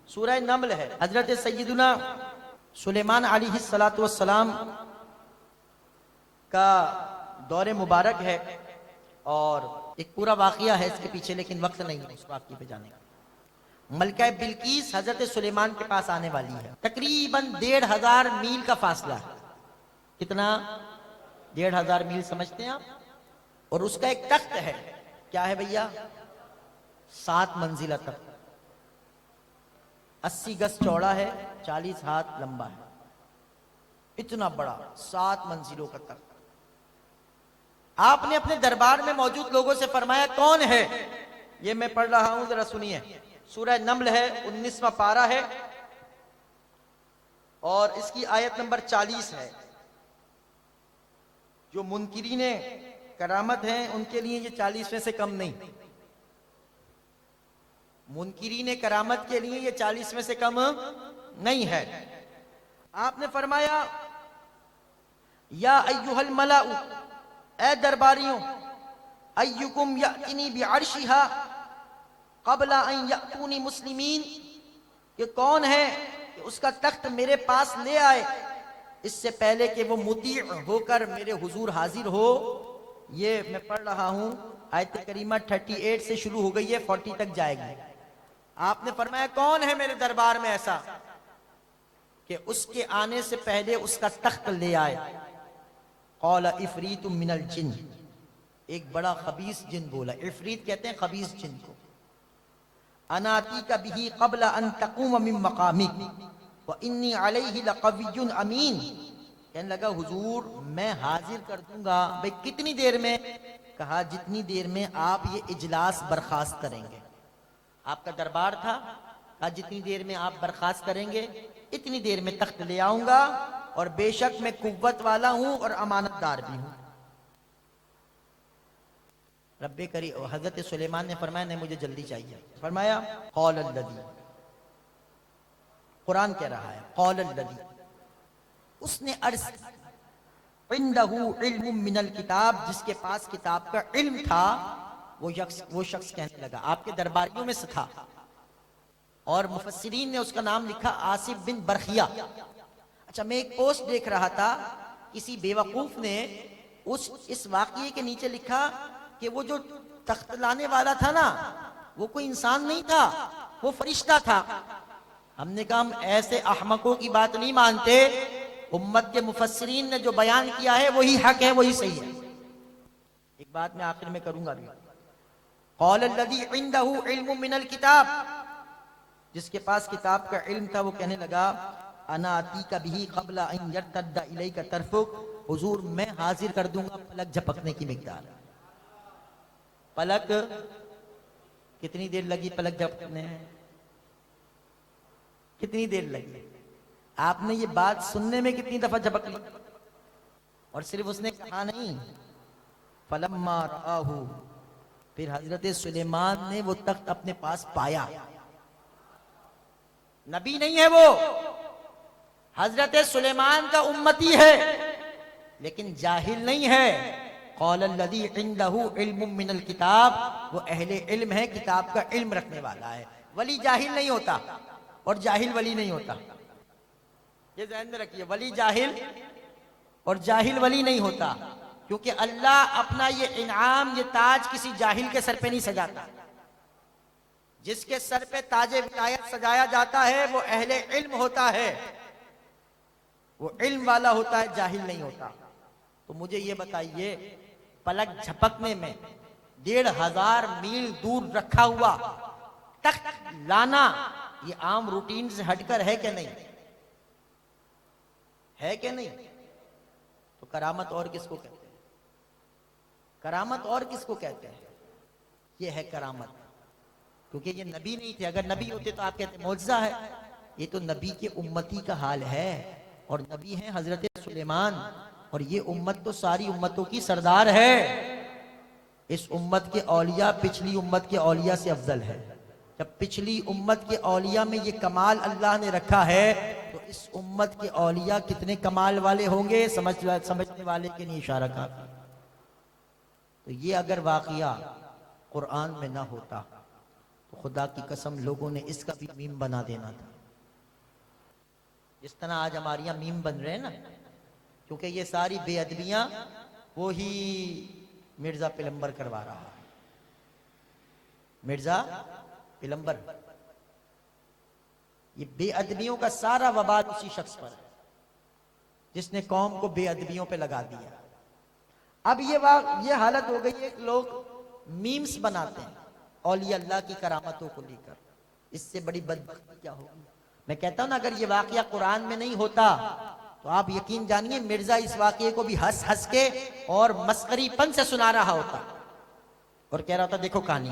सूरह नमल है। हजरत सैयदुना सुलेमान अलैहिस्सलातु वस्सलाम का दौरे मुबारक है और एक पूरा वाक़िया है इसके पीछे, लेकिन वक्त नहीं है उस वाक़िए पे जाने का। मलका बिल्कीस हजरत सुलेमान के पास आने वाली है। तकरीबन 1500 मील का फासला है। कितना? 1500 मील, समझते हैं आप? और उसका एक तख्त है, क्या है भैया? 7 मंजिला तख्त, 80 गज चौड़ा है, 40 हाथ लंबा है। इतना बड़ा 7 मंजिलों का तख्त। आपने अपने दरबार में मौजूद लोगों से फरमाया कौन है? ये मैं पढ़ रहा हूं, जरा सुनिए। सूरह नमल है, 19वां पारा है और इसकी आयत नंबर 40 है। जो मुनकिरीने करामत हैं उनके लिए ये 40 में से कम नहीं। मुनकिरीने करामत के लिए ये 40 में से कम नहीं है। आपने फरमाया या अय्युहल मलाउ, ए दरबारियों, अय्युकुम यातिनी बिअर्शिहा क़ब्ला अन यातूनी मुस्लिमीन, ये कौन है कि उसका तख्त मेरे पास ले आए इससे पहले कि वो मुती होकर मेरे हुजूर हाजिर हो। ये मैं पढ़ रहा हूं, आयत करीमा 38 से शुरू हो गई है, 40 तक जाएगी। आपने फरमाया कौन है मेरे दरबार में ऐसा कि उसके आने से पहले उसका तख्त ले आए। क़ौला इफ़रीतुम मिनल जिन, एक बड़ा खबीस जिन बोला। इफ़रीत कहते हैं खबीस जिन को। अनाती का बिही क़ब्ला अन तक़ूम मिन मक़ामिक व इन्नी अलैहि लक़विय्युन अमीन। कहने लगा हुजूर मैं हाजिर कर दूंगा। भाई कितनी देर में? कहा जितनी देर में आप ये इजलास बर्खास्त करेंगे। आपका दरबार था, कहा जितनी देर में आप बर्खास्त करेंगे इतनी देर में तख्त ले आऊंगा, और बेशक मैं कुव्वत वाला हूं और अमानतदार भी हूं। रब्बे करी हजरत सुलेमान ने फरमाया नहीं मुझे जल्दी चाहिए। फरमाया क़ौल अल्लज़ी, कुरान कह रहा है क़ौल अल्लज़ी, उसने अर्ज़ इंदहु इल्मुम मिनल किताब, जिसके पास किताब का इल्म था, वो शख्स कहने लगा, आपके दरबारियों में से था। और मुफस्सिरीन ने उसका नाम लिखा आसिफ बिन बरखिया। अच्छा, मैं एक पोस्ट देख रहा था, किसी बेवकूफ ने इस वाक़ये के नीचे लिखा कि वो जो तख्त लाने वाला था ना, वो कोई इंसान नहीं था, वो फरिश्ता था। हमने कहा हम ऐसे अहमकों की बात नहीं मानते। उम्मत के मुफस्सिरीन ने जो बयान किया है वही हक है, वही सही है। एक बात मैं आखिर में करूंगा भी। क़ौल अल्लज़ी इंदहु इल्मुम मिनल किताब, जिसके पास किताब का इल्म था, वो कहने लगा अना आतीका बिही क़ब्ला अन यर्तद्दा इलैका तरफुक, हुजूर मैं हाजिर कर दूंगा पलक झपकने की मिकदार। पलक कितनी देर लगी? पलक झपकने कितनी देर लगी? आपने ये बात सुनने में कितनी दफा झपक ली? और सिर्फ उसने कहा नहीं, फलम्मा रआहू, फिर हजरत सुलेमान ने वो तख्त अपने पास पाया। नबी नहीं है वो, हजरत सुलेमान का उम्मती है, लेकिन जाहिल नहीं है। क़ौल अल्लज़ी इंदहु इल्मुम मिनल किताब, वो अहले इल्म है, किताब का इल्म रखने वाला है। वली जाहिल नहीं होता और जाहिल वली नहीं होता, ये ध्यान में रखिए। वली जाहिल और जाहिल वली नहीं होता, क्योंकि अल्लाह अपना ये इनाम, ये ताज किसी जाहिल के सर पे नहीं सजाता। जिसके सर पे ताजे विलायत सजाया जाता है वो अहले इल्म होता है, वो इल्म वाला होता है, जाहिल नहीं होता। तो मुझे ये बताइए, पलक झपकने में 1500 मील दूर रखा हुआ तख्त लाना, ये आम रूटीन से हटकर है कि नहीं? है कि नहीं? तो करामत और किसको कहते हैं? करामत और किसको कहते हैं? ये है करामत, क्योंकि ये नबी नहीं थे। अगर नबी होते तो आप कहते मौजज़ा है। ये तो नबी के उम्मती का हाल है, और नबी हैं हजरत सुलेमान, और ये उम्मत तो सारी उम्मतों की सरदार है। इस उम्मत के औलिया पिछली उम्मत के औलिया से अफजल है। जब पिछली उम्मत के औलिया में ये कमाल अल्लाह ने रखा है, तो इस उम्मत के औलिया कितने कमाल वाले होंगे, समझने वाले के लिए इशारा काफी। तो ये अगर वाक़िया कुरान में ना होता तो खुदा की कसम लोगों ने इसका भी मीम बना देना था, जिस तरह आज हमारे यहाँ मीम बन रहे हैं ना, क्योंकि ये सारी बेअदबियां वो ही मिर्जा पिलंबर करवा रहा है। मिर्जा पिलंबर, ये बेअदबियों का सारा वबाल उसी शख्स पर है जिसने कौम को बेअदबियों पे लगा दिया। अब ये हालत हो गई है कि लोग मीम्स बनाते हैं औलिया अल्लाह की करामतों को लेकर। इससे बड़ी बदबख्ती क्या होगी। मैं कहता हूं ना, अगर ये वाकया कुरान में नहीं होता तो आप यकीन जानिए मिर्जा इस वाकये को भी हंस हंस के और मस्करीपन से सुना रहा होता और कह रहा था देखो कहानी।